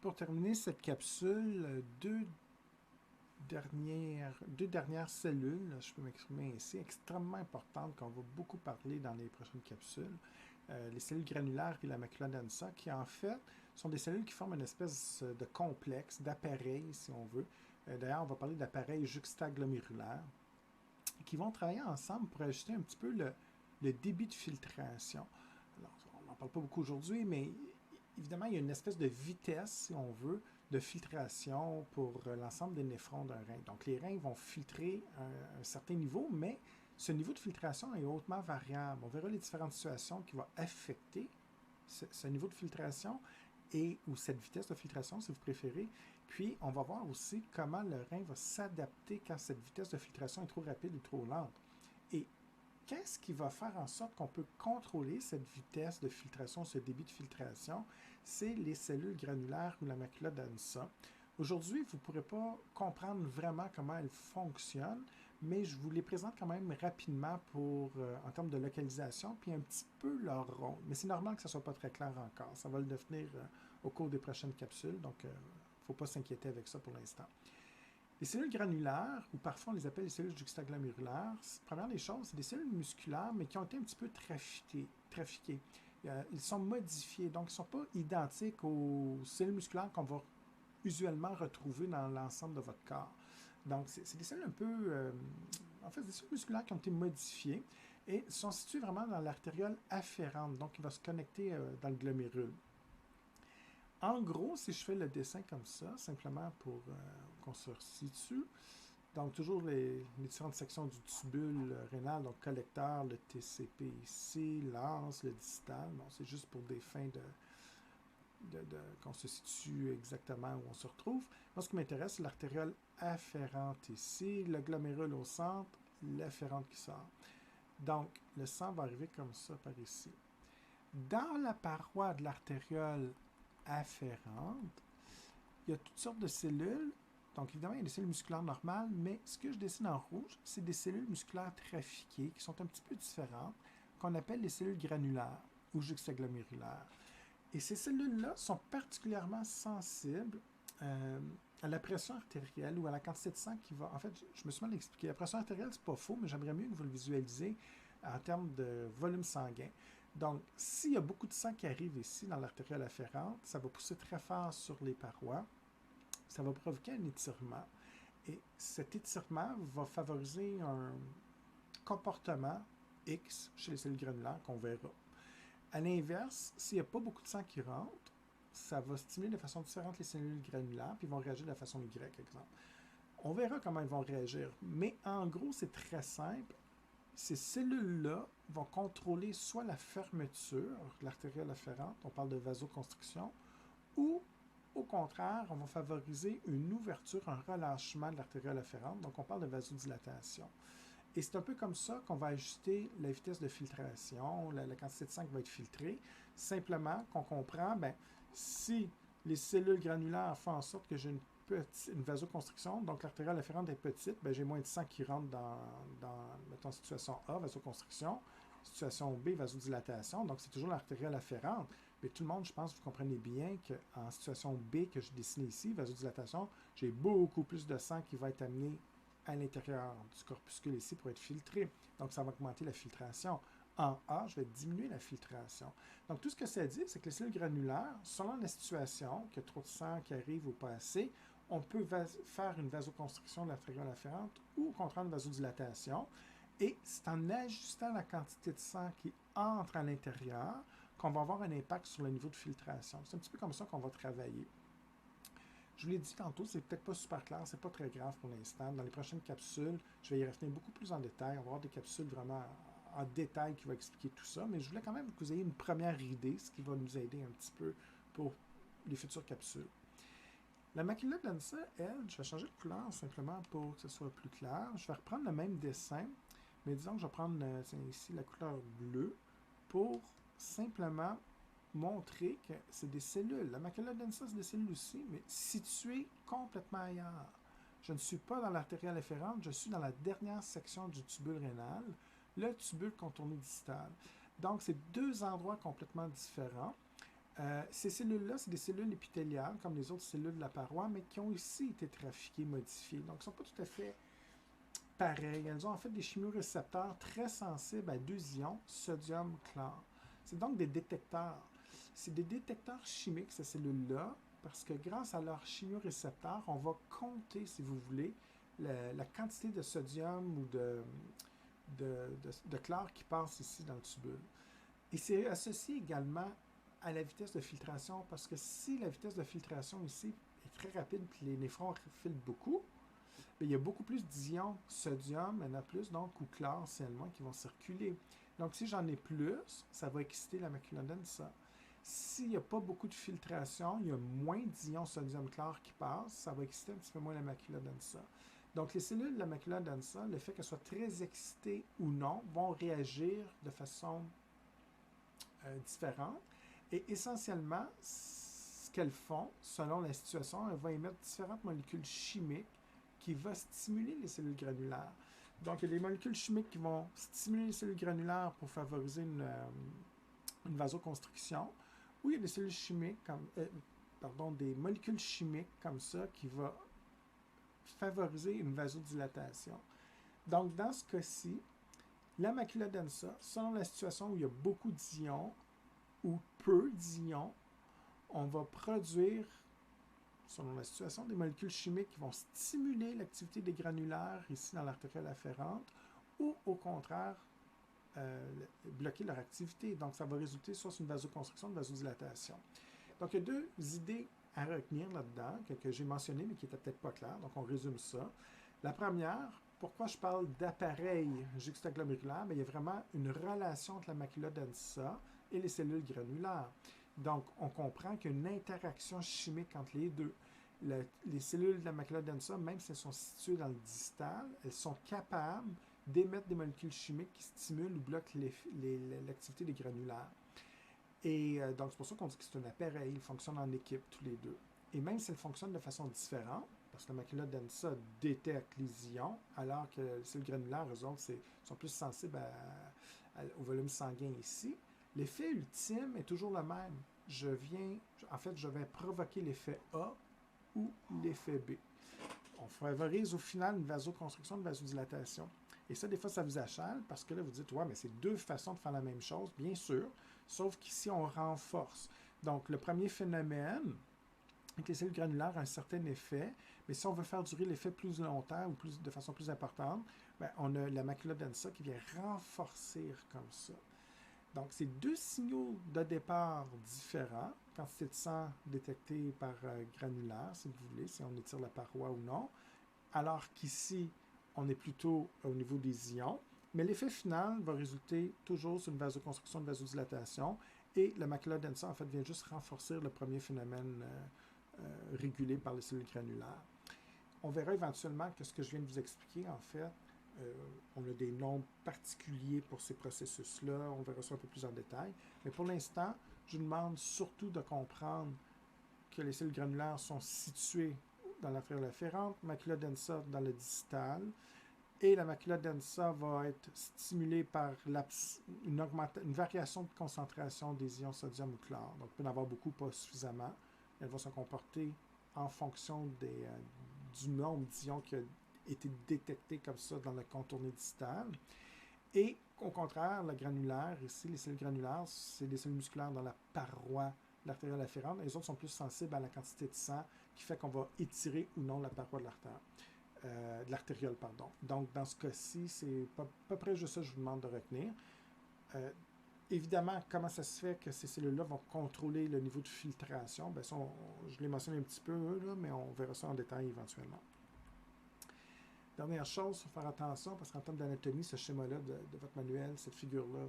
pour terminer cette capsule, deux dernières cellules, je peux m'exprimer ainsi, extrêmement importantes qu'on va beaucoup parler dans les prochaines capsules. Les cellules granulaires et la macula densa, qui en fait sont des cellules qui forment une espèce de complexe, d'appareil, si on veut. D'ailleurs, on va parler d'appareils juxtaglomérulaires, qui vont travailler ensemble pour ajuster un petit peu le débit de filtration. Alors, on n'en parle pas beaucoup aujourd'hui, mais évidemment, il y a une espèce de vitesse, si on veut, de filtration pour l'ensemble des néphrons d'un rein. Donc, les reins vont filtrer un certain niveau, mais ce niveau de filtration est hautement variable. On verra les différentes situations qui vont affecter ce niveau de filtration ou cette vitesse de filtration, si vous préférez. Puis, on va voir aussi comment le rein va s'adapter quand cette vitesse de filtration est trop rapide ou trop lente. Et qu'est-ce qui va faire en sorte qu'on peut contrôler cette vitesse de filtration, ce débit de filtration? C'est les cellules granulaires ou la macula densa. Aujourd'hui, vous ne pourrez pas comprendre vraiment comment elles fonctionnent, mais je vous les présente quand même rapidement en termes de localisation, puis un petit peu leur rôle. Mais c'est normal que ça ne soit pas très clair encore. Ça va le devenir au cours des prochaines capsules, donc il ne faut pas s'inquiéter avec ça pour l'instant. Les cellules granulaires, ou parfois on les appelle les cellules juxtaglomérulaires, première des choses, c'est des cellules musculaires, mais qui ont été un petit peu trafiquées. Ils sont modifiés, donc ils ne sont pas identiques aux cellules musculaires qu'on va usuellement retrouver dans l'ensemble de votre corps. Donc, c'est des cellules un peu... en fait, des cellules musculaires qui ont été modifiées et sont situées vraiment dans l'artériole afférente, donc il va se connecter dans le glomérule. En gros, si je fais le dessin comme ça, simplement pour qu'on se resitue, donc toujours les différentes sections du tubule rénal, donc collecteur, le TCP ici, l'anse, le distal, bon, c'est juste pour des fins qu'on se situe exactement où on se retrouve. Moi, ce qui m'intéresse, c'est l'artériole afférente ici, le glomérule au centre, l'afférente qui sort. Donc, le sang va arriver comme ça par ici. Dans la paroi de l'artériole afférente, il y a toutes sortes de cellules. Donc, évidemment, il y a des cellules musculaires normales, mais ce que je dessine en rouge, c'est des cellules musculaires trafiquées qui sont un petit peu différentes, qu'on appelle les cellules granulaires ou juxtaglomérulaires. Et ces cellules-là sont particulièrement sensibles à la pression artérielle ou à la quantité de sang qui va... En fait, je me suis mal expliqué. La pression artérielle, c'est pas faux, mais j'aimerais mieux que vous le visualisez en termes de volume sanguin. Donc, s'il y a beaucoup de sang qui arrive ici dans l'artériole afférente, ça va pousser très fort sur les parois. Ça va provoquer un étirement. Et cet étirement va favoriser un comportement X chez les cellules granulaires qu'on verra. À l'inverse, s'il n'y a pas beaucoup de sang qui rentre, ça va stimuler de façon différente les cellules granulaires, puis ils vont réagir de la façon Y, exemple. On verra comment ils vont réagir, mais en gros, c'est très simple. Ces cellules-là vont contrôler soit la fermeture de l'artériole afférente, on parle de vasoconstriction, ou au contraire, on va favoriser une ouverture, un relâchement de l'artériole afférente, donc on parle de vasodilatation. Et c'est un peu comme ça qu'on va ajuster la vitesse de filtration, la quantité de sang qui va être filtrée. Simplement qu'on comprend, si les cellules granulaires font en sorte que j'ai une vasoconstriction, donc l'artériole afférente est petite, j'ai moins de sang qui rentre mettons, situation A, vasoconstriction, situation B, vasodilatation, donc c'est toujours l'artériole afférente. Mais tout le monde, je pense, vous comprenez bien qu'en situation B que je dessine ici, vasodilatation, j'ai beaucoup plus de sang qui va être amené à l'intérieur du corpuscule ici pour être filtré. Donc, ça va augmenter la filtration. En A, je vais diminuer la filtration. Donc, tout ce que ça dit, c'est que les cellules granulaires, selon la situation, qu'il y a trop de sang qui arrive ou pas assez, on peut faire une vasoconstriction de l'artériole afférente ou au contraire une vasodilatation. Et c'est en ajustant la quantité de sang qui entre à l'intérieur qu'on va avoir un impact sur le niveau de filtration. C'est un petit peu comme ça qu'on va travailler. Je vous l'ai dit tantôt, c'est peut-être pas super clair, c'est pas très grave pour l'instant. Dans les prochaines capsules, je vais y revenir beaucoup plus en détail. On va avoir des capsules vraiment en détail qui vont expliquer tout ça, mais je voulais quand même que vous ayez une première idée, ce qui va nous aider un petit peu pour les futures capsules. La macula densa, elle, je vais changer de couleur simplement pour que ce soit plus clair. Je vais reprendre le même dessin, mais disons que je vais prendre ici la couleur bleue pour simplement montrer que c'est des cellules. La macula densa, c'est des cellules aussi, mais situées complètement ailleurs. Je ne suis pas dans l'artériole afférente, je suis dans la dernière section du tubule rénal, le tubule contourné distal. Donc, c'est deux endroits complètement différents. Ces cellules-là, c'est des cellules épithéliales, comme les autres cellules de la paroi, mais qui ont aussi été trafiquées, modifiées. Donc, elles ne sont pas tout à fait pareilles. Elles ont en fait des chimiorécepteurs très sensibles à deux ions, sodium-chlore. C'est donc des détecteurs. C'est des détecteurs chimiques, ces cellules-là, parce que grâce à leurs chimiorécepteurs, on va compter, si vous voulez, la quantité de sodium ou de chlore qui passe ici dans le tubule. Et c'est associé également à la vitesse de filtration, parce que si la vitesse de filtration ici est très rapide et les néphrons filtrent beaucoup, bien, il y a beaucoup plus d'ions sodium, Na+, donc, ou chlore, CN-, qui vont circuler. Donc, si j'en ai plus, ça va exciter la macula densa. S'il n'y a pas beaucoup de filtration, il y a moins d'ions sodium-chlore qui passent, ça va exciter un petit peu moins la macula densa. Donc, les cellules de la macula densa, le fait qu'elles soient très excitées ou non, vont réagir de façon différente. Et essentiellement, ce qu'elles font, selon la situation, elles vont émettre différentes molécules chimiques qui vont stimuler les cellules granulaires. Donc, il y a des molécules chimiques qui vont stimuler les cellules granulaires pour favoriser une vasoconstriction, ou il y a des cellules chimiques des molécules chimiques comme ça qui vont favoriser une vasodilatation. Donc, dans ce cas-ci, la macula densa, selon la situation où il y a beaucoup d'ions ou peu d'ions, on va produire, selon la situation, des molécules chimiques qui vont stimuler l'activité des granulaires ici dans l'artériole afférente, ou au contraire, bloquer leur activité. Donc, ça va résulter soit sur une vasoconstriction, une vasodilatation. Donc, il y a deux idées à retenir là-dedans, que j'ai mentionnées, mais qui n'étaient peut-être pas claires. Donc, on résume ça. La première, pourquoi je parle d'appareil juxtaglomérulaire? Bien, il y a vraiment une relation entre la macula densa et les cellules granulaires. Donc, on comprend qu'il y a une interaction chimique entre les deux. Les cellules de la macula densa, même si elles sont situées dans le distal, elles sont capables d'émettre des molécules chimiques qui stimulent ou bloquent l'activité des granulaires. Et donc, c'est pour ça qu'on dit que c'est un appareil, ils fonctionnent en équipe, tous les deux. Et même si elles fonctionnent de façon différente, parce que la macula densa détecte les ions, alors que les cellules granulaires, eux autres, sont plus sensibles au volume sanguin ici, l'effet ultime est toujours le même. Je vais provoquer l'effet A ou l'effet B. On favorise au final une vasoconstriction, une vasodilatation. Et ça, des fois, ça vous achale parce que là, vous dites, ouais, mais c'est deux façons de faire la même chose, bien sûr, sauf qu'ici, on renforce. Donc, le premier phénomène, avec les cellules granulaires, a un certain effet, mais si on veut faire durer l'effet plus longtemps ou de façon plus importante, bien, on a la macula densa qui vient renforcer comme ça. Donc, c'est deux signaux de départ différents, quantité de sang détectée par granulaire, si vous voulez, si on étire la paroi ou non, alors qu'ici, on est plutôt au niveau des ions, mais l'effet final va résulter toujours sur une vasoconstriction, une vasodilatation, et la macula densa, en fait, vient juste renforcer le premier phénomène régulé par les cellules granulaires. On verra éventuellement que ce que je viens de vous expliquer, en fait, on a des noms particuliers pour ces processus-là, on verra ça un peu plus en détail, mais pour l'instant, je vous demande surtout de comprendre que les cellules granulaires sont situées dans l'artériole afférente, macula densa dans le distal, et la macula densa va être stimulée par une variation de concentration des ions sodium ou chlore. Donc, il peut y en avoir beaucoup, pas suffisamment. Elle va se comporter en fonction du nombre d'ions qui a été détecté comme ça dans le contourné distal. Et au contraire, la granulaire, ici, les cellules granulaires, c'est des cellules musculaires dans la paroi de l'artériole afférente. Les autres sont plus sensibles à la quantité de sang qui fait qu'on va étirer ou non la paroi de l'artériole. Donc, dans ce cas-ci, c'est à peu près juste ça que je vous demande de retenir. Évidemment, comment ça se fait que ces cellules-là vont contrôler le niveau de filtration? Bien, ça, je l'ai mentionné un petit peu, là, mais on verra ça en détail éventuellement. Dernière chose, il faut faire attention, parce qu'en termes d'anatomie, ce schéma-là de votre manuel, cette figure-là,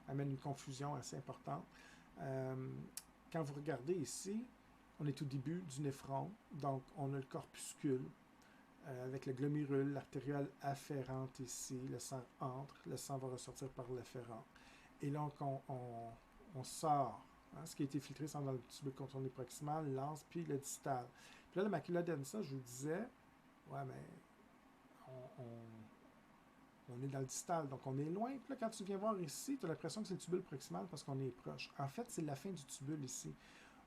amène une confusion assez importante. Quand vous regardez ici, on est au début du néphron, donc on a le corpuscule, avec le glomérule, l'artériole afférente ici, le sang entre, le sang va ressortir par l'efférent. Et donc, on sort. Ce qui a été filtré dans le tubule contourné proximal, l'anse, puis le distal. Puis là, la macula densa, je vous disais, ouais, mais on est dans le distal, donc on est loin. Puis là, quand tu viens voir ici, tu as l'impression que c'est le tubule proximal parce qu'on est proche. En fait, c'est la fin du tubule ici.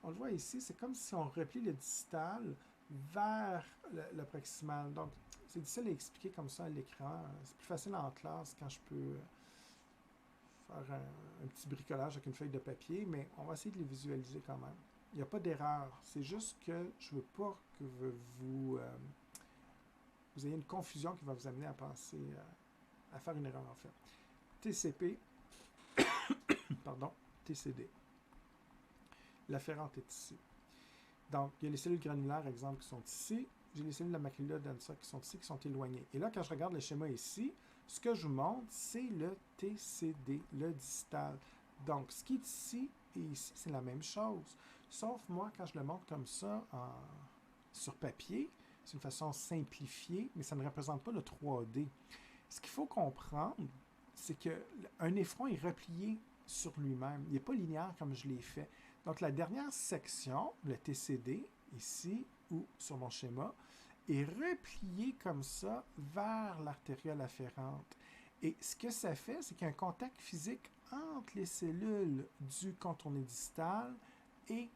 On le voit ici, c'est comme si on replie le distal vers le proximal. Donc, c'est difficile à expliquer comme ça à l'écran. C'est plus facile en classe quand je peux faire un petit bricolage avec une feuille de papier, mais on va essayer de les visualiser quand même. Il n'y a pas d'erreur. C'est juste que je ne veux pas que vous ayez une confusion qui va vous amener à penser, à faire une erreur en fait. TCP, pardon, TCD. L'afférente est ici. Donc, il y a les cellules granulaires, exemple, qui sont ici. J'ai les cellules de la macula densa qui sont ici, qui sont éloignées. Et là, quand je regarde le schéma ici, ce que je vous montre, c'est le TCD, le distal. Donc, ce qui est ici et ici, c'est la même chose. Sauf moi, quand je le montre comme ça sur papier, c'est une façon simplifiée, mais ça ne représente pas le 3D. Ce qu'il faut comprendre, c'est qu'un néphron est replié sur lui-même. Il n'est pas linéaire comme je l'ai fait. Donc, la dernière section, le TCD, ici, ou sur mon schéma, est replié comme ça vers l'artériole afférente. Et ce que ça fait, c'est qu'il y a un contact physique entre les cellules du contourné distal et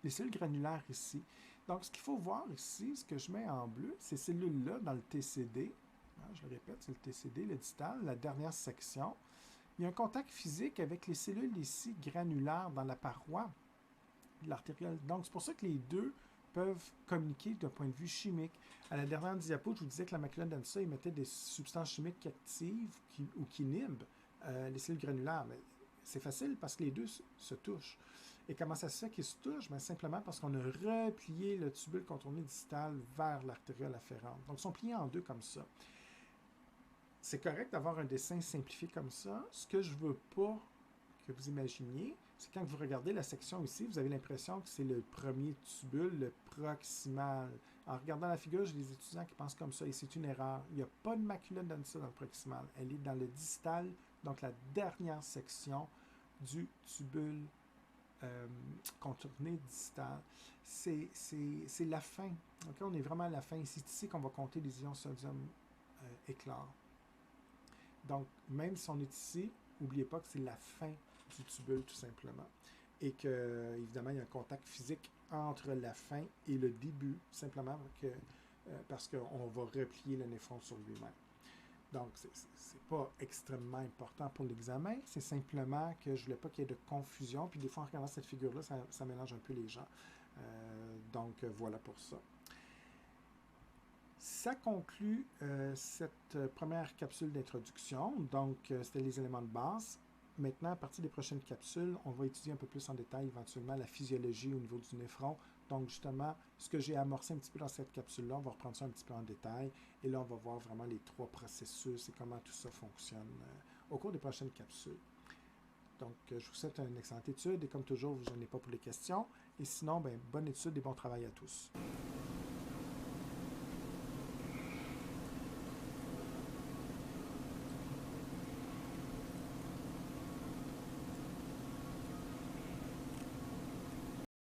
les cellules granulaires ici. Donc, ce qu'il faut voir ici, ce que je mets en bleu, ces cellules-là dans le TCD, je le répète, c'est le TCD, le distal, la dernière section. Il y a un contact physique avec les cellules ici granulaires dans la paroi de l'artériole. Donc, c'est pour ça que les deux peuvent communiquer d'un point de vue chimique. À la dernière diapo, je vous disais que la macula densa émettait des substances chimiques actives ou qui inhibent les cellules granulaires. Mais c'est facile parce que les deux se touchent. Et comment ça se fait qu'ils se touchent? Bien, simplement parce qu'on a replié le tubule contourné distal vers l'artériole afférente. Donc, ils sont pliés en deux comme ça. C'est correct d'avoir un dessin simplifié comme ça. Ce que je ne veux pas que vous imaginiez, c'est quand vous regardez la section ici, vous avez l'impression que c'est le premier tubule, le proximal. En regardant la figure, j'ai des étudiants qui pensent comme ça, et c'est une erreur. Il n'y a pas de macula densa dans le proximal. Elle est dans le distal, donc la dernière section du tubule contourné distal. C'est la fin. Okay? On est vraiment à la fin. C'est ici qu'on va compter les ions sodium éclore. Donc, même si on est ici, n'oubliez pas que c'est la fin du tubule, tout simplement. Et que, évidemment, il y a un contact physique entre la fin et le début, simplement parce qu'on va replier le néphron sur lui-même. Donc, c'est pas extrêmement important pour l'examen, c'est simplement que je voulais pas qu'il y ait de confusion. Puis des fois, en regardant cette figure-là, ça mélange un peu les gens. Donc, voilà pour ça. Ça conclut cette première capsule d'introduction. Donc, c'était les éléments de base. Maintenant, à partir des prochaines capsules, on va étudier un peu plus en détail éventuellement la physiologie au niveau du néphron. Donc, justement, ce que j'ai amorcé un petit peu dans cette capsule-là, on va reprendre ça un petit peu en détail. Et là, on va voir vraiment les trois processus et comment tout ça fonctionne au cours des prochaines capsules. Donc, je vous souhaite une excellente étude et comme toujours, vous n'en avez pas pour les questions. Et sinon, bonne étude et bon travail à tous.